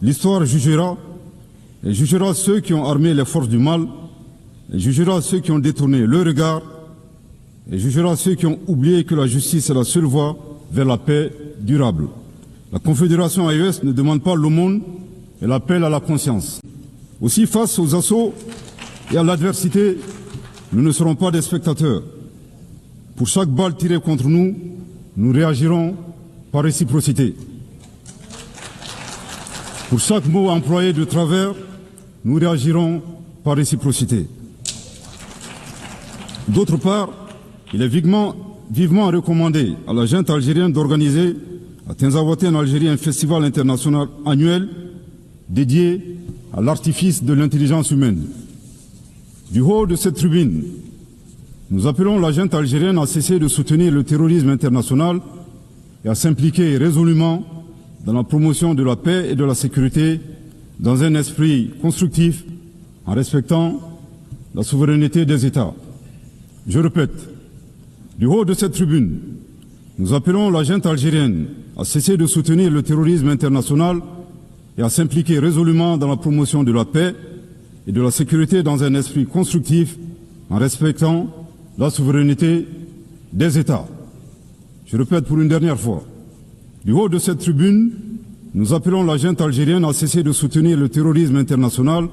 L'histoire jugera, et jugera ceux qui ont armé les forces du mal, et jugera ceux qui ont détourné le regard, et jugera ceux qui ont oublié que la justice est la seule voie vers la paix durable. La Confédération AES ne demande pas l'aumône, elle appelle à la conscience. Aussi, face aux assauts et à l'adversité, nous ne serons pas des spectateurs. Pour chaque balle tirée contre nous, nous réagirons par réciprocité. Pour chaque mot employé de travers, nous réagirons par réciprocité. D'autre part, il est vivement recommandé à la junte algérienne d'organiser à Tinzaouaté en Algérie un festival international annuel dédié à l'artifice de l'intelligence humaine. Du haut de cette tribune, nous appelons la junte algérienne à cesser de soutenir le terrorisme international et à s'impliquer résolument dans la promotion de la paix et de la sécurité dans un esprit constructif en respectant la souveraineté des États. Je répète, du haut de cette tribune, nous appelons la junte algérienne à cesser de soutenir le terrorisme international et à s'impliquer résolument dans la promotion de la paix et de la sécurité dans un esprit constructif en respectant la souveraineté des États. Je répète pour une dernière fois, du haut de cette tribune, nous appelons la junte algérienne à cesser de soutenir le terrorisme international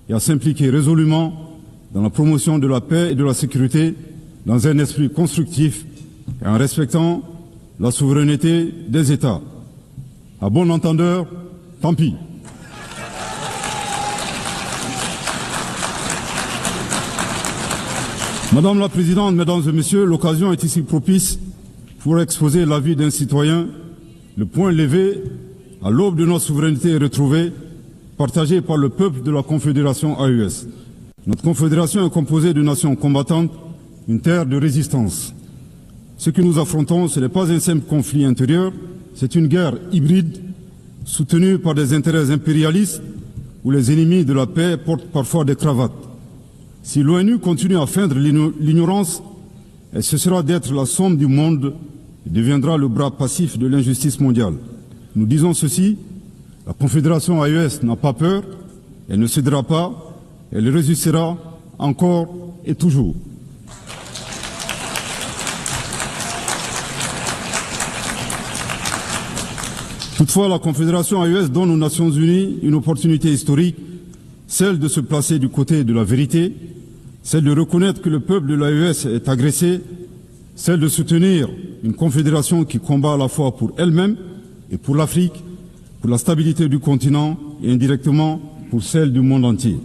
et à s'impliquer résolument dans la promotion de la paix et de la sécurité dans un esprit constructif et en respectant la souveraineté des États. À bon entendeur, tant pis. Madame la Présidente, Mesdames et Messieurs, l'occasion est ici propice pour exposer l'avis d'un citoyen, le point levé à l'aube de notre souveraineté retrouvée, partagée par le peuple de la Confédération AES. Notre confédération est composée de nations combattantes, une terre de résistance. Ce que nous affrontons, ce n'est pas un simple conflit intérieur, c'est une guerre hybride soutenue par des intérêts impérialistes où les ennemis de la paix portent parfois des cravates. Si l'ONU continue à feindre l'ignorance, elle cessera d'être la somme du monde et deviendra le bras passif de l'injustice mondiale. Nous disons ceci, la Confédération AES n'a pas peur, elle ne cédera pas, elle résistera encore et toujours. Toutefois, la Confédération AES donne aux Nations Unies une opportunité historique, celle de se placer du côté de la vérité, celle de reconnaître que le peuple de l'AES est agressé, celle de soutenir une confédération qui combat à la fois pour elle-même et pour l'Afrique, pour la stabilité du continent et indirectement pour celle du monde entier.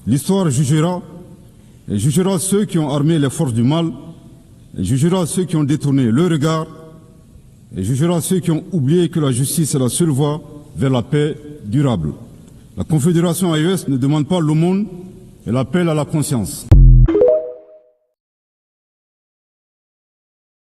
L'histoire jugera, et jugera ceux qui ont armé les forces du mal, et jugera ceux qui ont détourné le regard, et jugera ceux qui ont oublié que la justice est la seule voie vers la paix durable. La Confédération AES ne demande pas l'aumône, elle appelle à la conscience.